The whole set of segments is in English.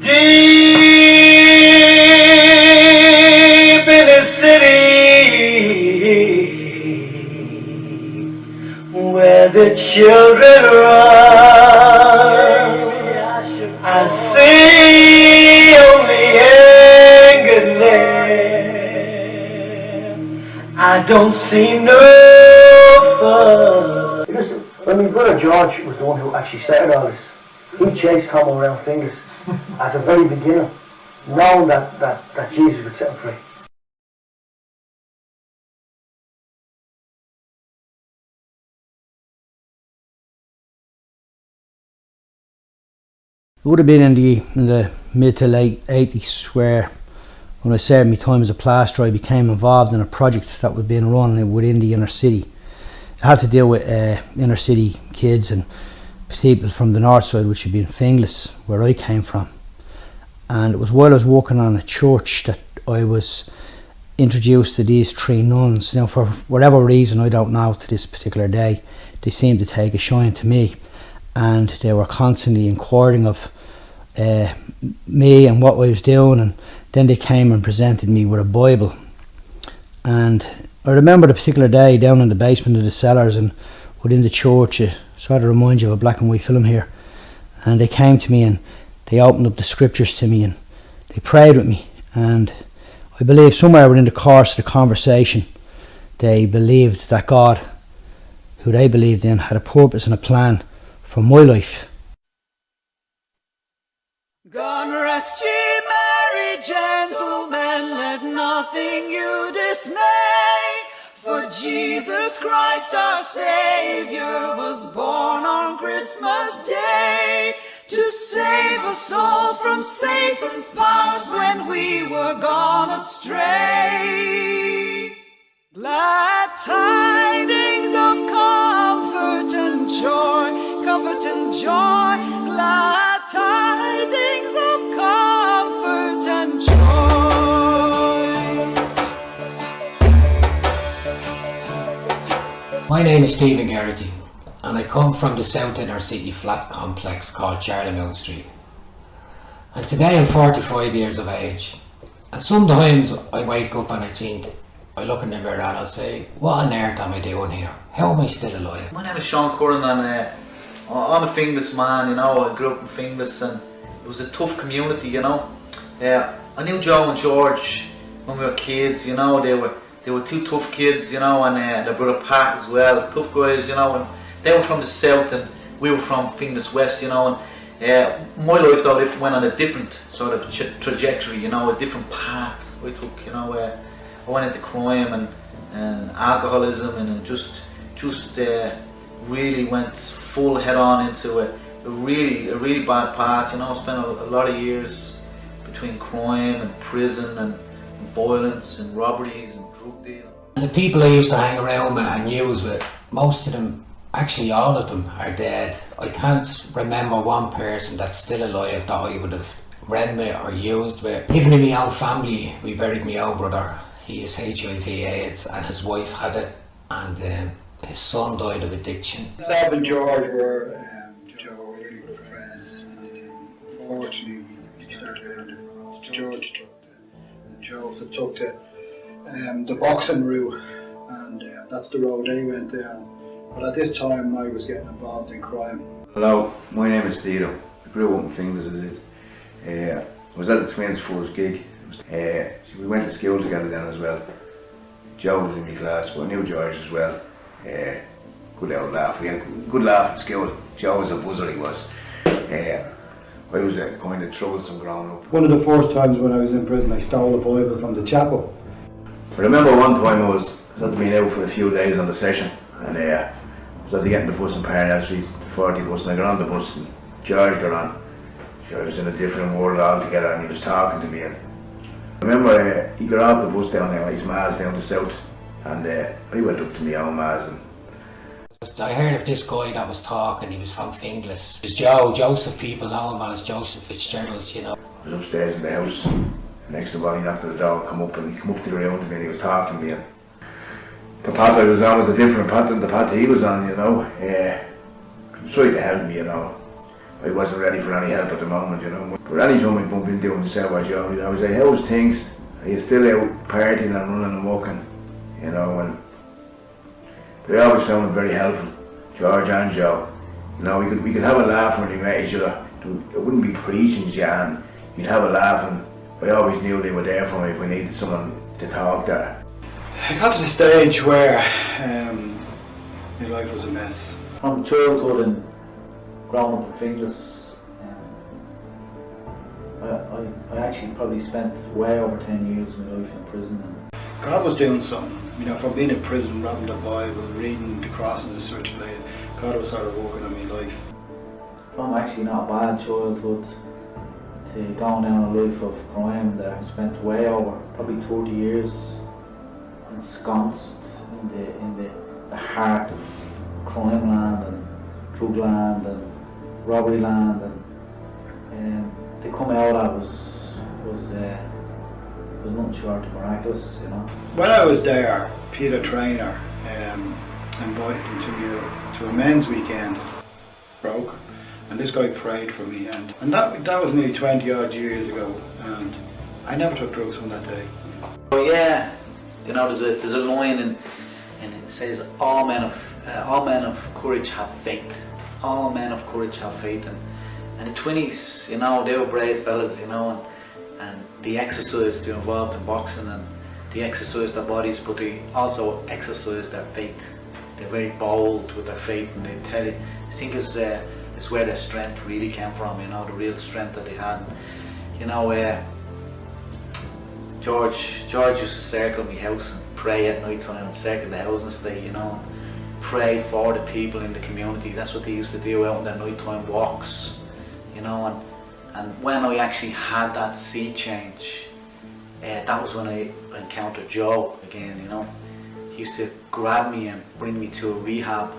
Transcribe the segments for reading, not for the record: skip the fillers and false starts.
Deep in the city, where the children run, I see only anger there. I don't see no fun. Because when my brother George was the one who actually started all this, he chased Como around fingers at the very beginning, knowing that Jesus would set him free. It would have been in the mid to late 80s where, when I served my time as a plasterer, I became involved in a project that was being run within the inner city. It had to deal with inner city kids and people from the north side, which had been Finglas, where I came from. And it was while I was working on a church that I was introduced to these three nuns. Now, for whatever reason, I don't know, to this particular day, they seemed to take a shine to me, and they were constantly inquiring of me and what I was doing. And then they came and presented me with a Bible. And I remember the particular day down in the basement of the cellars and within the church. It sort of reminds you of a black and white film here. And they came to me and they opened up the scriptures to me and they prayed with me. And I believe somewhere within the course of the conversation, they believed that God, who they believed in, had a purpose and a plan for my life. God rest ye merry gentlemen, let nothing you dismay, for Jesus Christ our Saviour was born on Christmas Day, to save us all from Satan's powers when we were gone astray. Glad tidings of comfort and joy, glad tidings of comfort and joy. My name is Stephen Garrity, and I come from the South Inner City flat complex called Charlemont Street. And today I'm 45 years of age, and sometimes I wake up and I look in the mirror and I'll say, what on earth am I doing here? How am I still alive? My name is Sean Curran, and I'm a Finglas man, you know. I grew up in Finglas and it was a tough community, you know. I knew Joe and George when we were kids, you know. They were two tough kids, you know, and their brother Pat as well, tough guys, you know. And they were from the south and we were from Finglas West, you know. And my life though went on a different sort of trajectory, you know, a different path I took, you know. I went into crime and alcoholism and just really went full head on into a really bad path, you know. I spent a lot of years between crime and prison and violence and robberies and drug dealing. The people I used to hang around with and use with, most of them, actually all of them, are dead. I can't remember one person that's still alive that I would have ran with or used with. Even in my own family, we buried my own brother. He has HIV/AIDS and his wife had it, and his son died of addiction. Myself and George were really good friends, and unfortunately we started going different roads. George took and Joseph took the boxing route, and that's the road they went down. But at this time I was getting involved in crime. Hello, my name is Tito. I grew up in Finglas as it is. I was at the Twins' first gig. We went to school together then as well. Joe was in my class, but I knew George as well. Good old laugh. We had a good laugh at school. Joe was a buzzer, he was. I was kind of troublesome growing up. One of the first times when I was in prison, I stole a Bible from the chapel. I remember one time I was had to be out for a few days on the session, and I was had to get in the bus in Parnell Street, the 40 bus, and I got on the bus and George got on. George was in a different world altogether and he was talking to me. And I remember he got off the bus down there, his ma's down the south, and I went up to my own ma's. And I heard of this guy that was talking, he was from Finglas. It was Joseph, people know him as Joseph Fitzgerald, you know. I was upstairs in the house, next to the body, knocked at the door, come up to the room to me and he was talking to me. And the path I was on was a different path than the path he was on, you know. He was trying to help me, you know. I wasn't ready for any help at the moment, you know. But any time I bump into him to say about Joe, I was like, how's things? Are you still out partying and running and walking? You know, and they always found him very helpful, George and Joe. You know, we could have a laugh when we met each other. It wouldn't be preaching, Jan. You'd have a laugh, and I always knew they were there for me if we needed someone to talk to. I got to the stage where my life was a mess. From childhood and growing up in Finglas, I actually probably spent way over 10 years of my life in prison. God was doing something. You know, from being in prison, reading the Bible, reading the crossings of circulated, God was sort of working on my life. From actually not a bad childhood to going down a life of crime that I spent way over probably 30 years ensconced in the heart of crime land and drug land and robbery land, and to come out of it was nothing short of miraculous, you know. When I was there, Peter Traynor invited me to a men's weekend, broke, and this guy prayed for me, and that was nearly 20 odd years ago, and I never took drugs on that day. Oh yeah, you know, there's a line and it says all men of courage have faith. All men of courage have faith, and the 20s, you know, they were brave fellas, you know, and they exercised, they were involved in boxing, and they exercised their bodies, but they also exercised their faith. They're very bold with their faith, and they tell you, I think it's where their strength really came from, you know, the real strength that they had. You know, George used to circle my house and pray at night time and circle the house and stay, you know, pray for the people in the community. That's what they used to do out on their nighttime walks, you know, and when I actually had that sea change, that was when I encountered Joe again, you know. He used to grab me and bring me to a rehab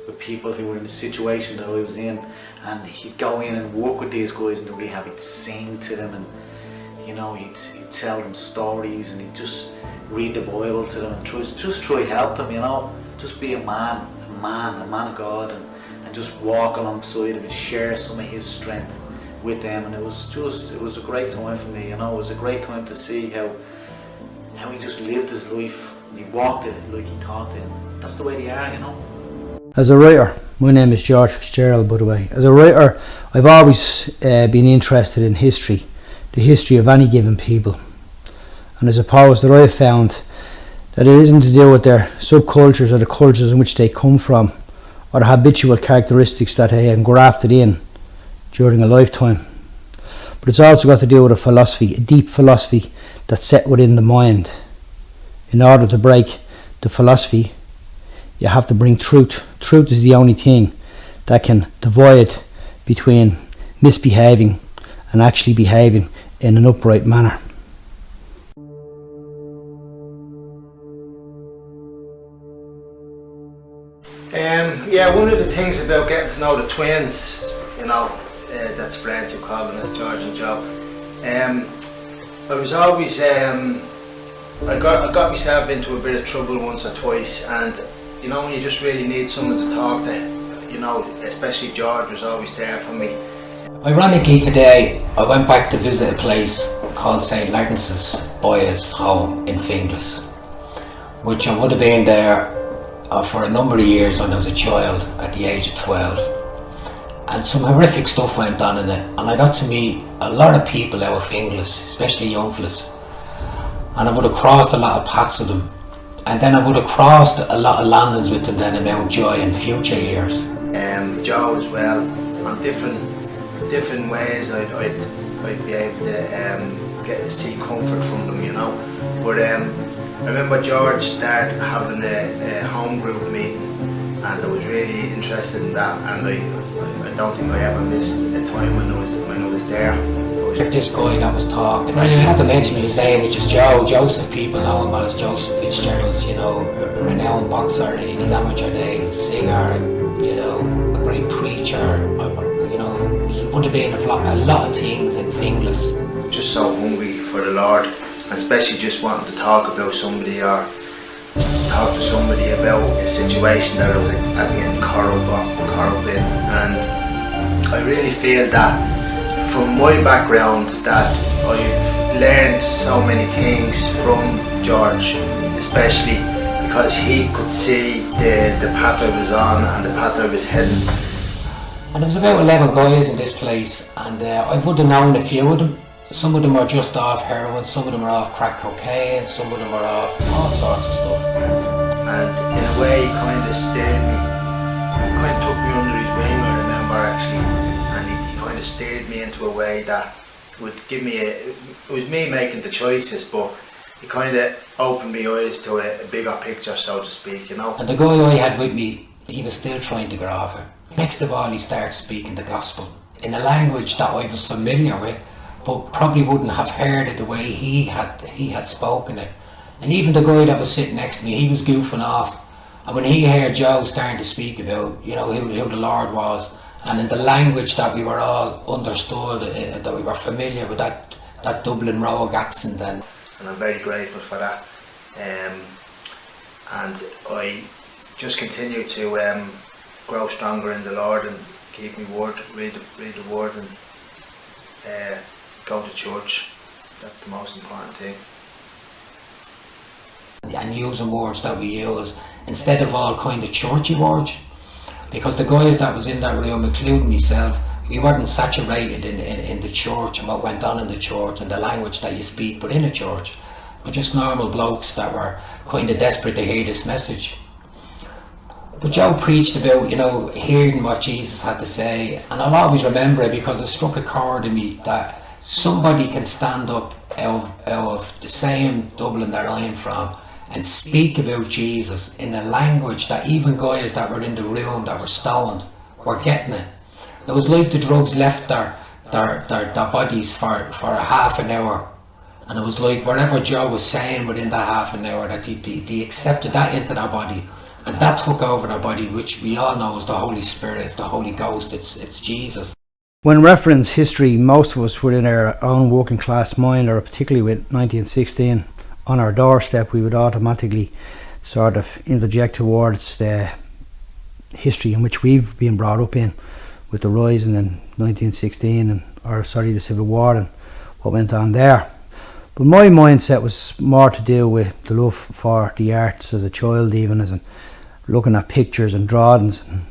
with people who were in the situation that I was in, and he'd go in and work with these guys in the rehab. He'd sing to them, and you know, he'd tell them stories, and he'd just read the Bible to them and just try to help them, you know, just be a man of God, and just walk alongside him and share some of his strength with them. And it was a great time for me, you know. It was a great time to see how he just lived his life, and he walked it like he talked it. That's the way they are, you know. As a writer, my name is George Fitzgerald, by the way. As a writer, I've always been interested in history, the history of any given people. And I suppose that I've found that it isn't to do with their subcultures or the cultures in which they come from, or the habitual characteristics that they have grafted in during a lifetime. But it's also got to do with a philosophy, a deep philosophy that's set within the mind. In order to break the philosophy, you have to bring truth. Truth is the only thing that can divide between misbehaving and actually behaving in an upright manner. Yeah, one of the things about getting to know the twins, you know, that's friends who call them as George and Joe. I was always, I got myself into a bit of trouble once or twice, and you know, when you just really need someone to talk to, you know, especially George was always there for me. Ironically today, I went back to visit a place called St. Lawrence's Boys Home in Finglas, which I would have been there for a number of years when I was a child at the age of 12. And some horrific stuff went on in it, and I got to meet a lot of people out of Finglas, especially young fellas. And I would have crossed a lot of paths with them. And then I would have crossed a lot of landings with them then in Mountjoy in future years. Joe as well, on different ways I'd be able to get to see comfort from them, you know. But I remember George started having a home group meeting, and I was really interested in that, and I don't think I ever missed a time when I was there. This guy that was talking, I had to mention his name, which is Joe. Joseph, people know him as Joseph Fitzgerald, you know, a renowned boxer in his amateur days, a singer, you know, a great preacher. You know, he would have been a lot of things in Finglas. Just so hungry for the Lord, and especially just wanting to talk about somebody or talk to somebody about a situation that I was getting caught up in, and I really feel that from my background that I've learned so many things from George, especially because he could see the path I was on and the path I was heading. And there was about 11 guys in this place, and I would have known a few of them. Some of them are just off heroin, some of them are off crack cocaine, some of them are off all sorts of stuff. And in a way he kind of steered me, kind of took me under his wing, I remember actually, and he kind of steered me into a way that would give me it was me making the choices, but he kind of opened my eyes to a bigger picture, so to speak, you know. And the guy I had with me, he was still trying to grab it. Next of all, he started speaking the gospel in a language that I was familiar with, but probably wouldn't have heard it the way he had spoken it. And even the guy that was sitting next to me, he was goofing off. And when he heard Joe starting to speak about, you know, who the Lord was, and in the language that we were all understood, that we were familiar with, that Dublin rogue accent, and I'm very grateful for that. And I just continue to grow stronger in the Lord and keep me word, read the word, and go to church. That's the most important thing. And using words that we use instead of all kind of churchy words, because the guys that was in that room, including myself, we weren't saturated in the church and what went on in the church and the language that you speak within a church. We're just normal blokes that were kind of desperate to hear this message. But Joe preached about, you know, hearing what Jesus had to say, and I'll always remember it because it struck a chord in me that somebody can stand up out of the same Dublin that I'm from and speak about Jesus in a language that even guys that were in the room that were stoned were getting it. It was like the drugs left their bodies for a half an hour, and it was like whatever Joe was saying within that half an hour, that they accepted that into their body, and that took over their body, which we all know is the Holy Spirit, it's the Holy Ghost, it's Jesus. When reference history, most of us within our own working class mind, or particularly with 1916 on our doorstep, we would automatically sort of interject towards the history in which we've been brought up in, with the rising in 1916 and the Civil War and what went on there. But my mindset was more to do with the love for the arts as a child, even as in looking at pictures and drawings. And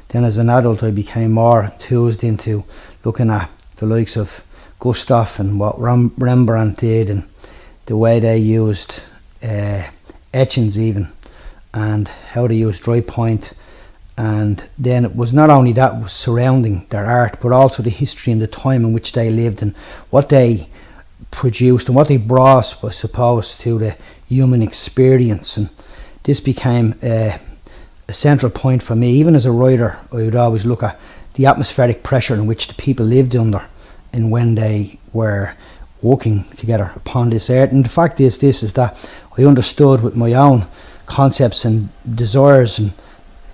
then as an adult I became more enthused into looking at the likes of Gustav and what Rembrandt did and the way they used etchings even, and how they used dry point. And then it was not only that was surrounding their art, but also the history and the time in which they lived and what they produced and what they brought, I suppose, to the human experience. And this became a central point for me. Even as a writer, I would always look at the atmospheric pressure in which the people lived under and when they were working together upon this earth. And the fact is that I understood with my own concepts and desires and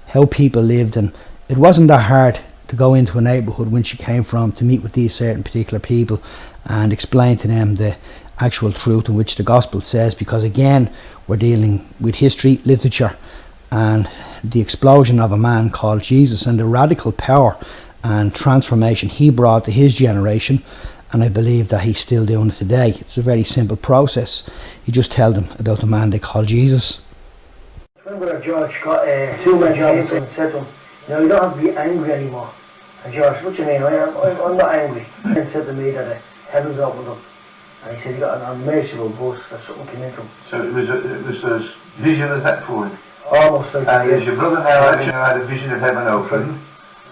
how people lived, and it wasn't that hard to go into a neighbourhood when she came from to meet with these certain particular people and explain to them the actual truth in which the gospel says, because again we're dealing with history, literature, and the explosion of a man called Jesus and the radical power and transformation he brought to his generation, and I believe that he's still doing it today. It's a very simple process. You just tell them about the man they call Jesus. Remember that George got two men and said to him, you know, you don't have to be angry anymore. And George, what do you mean? I'm not angry. And he said to me that the heavens opened up. And he said he got an unmerciful bus that something came in from. So it was a vision of that for him. Almost like and there's your brother now who had a vision of heaven open.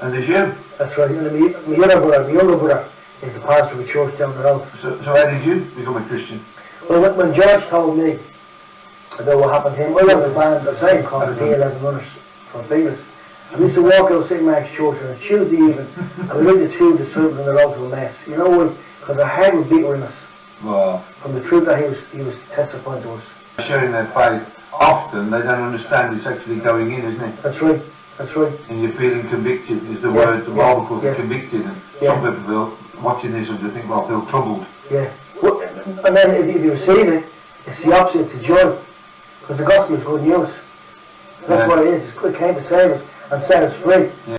And there's you. That's right. And my younger brother is the pastor of a church down the road. So how did you become a Christian? Well, when George told me about what happened to him, I was a band the same called the D11 Runners from Finglas. And we used to walk out St. Mark's Church on a Tuesday evening, and we read the two of the sermons on the road to a mess. You know why? Because our heart was bigger in us. Wow. From the truth that he was testifying to us. Sharing their faith, often they don't understand it's actually going in, isn't it? That's right. That's right. And you're feeling convicted is the word the Bible calls it, convicted. And some people feel, watching this and they think, well, I feel troubled. Yeah. Well, and then if you receive it, it's the opposite, it's the joy. Because the gospel is good news. That's what it is. It came to save us and set us free. Yeah.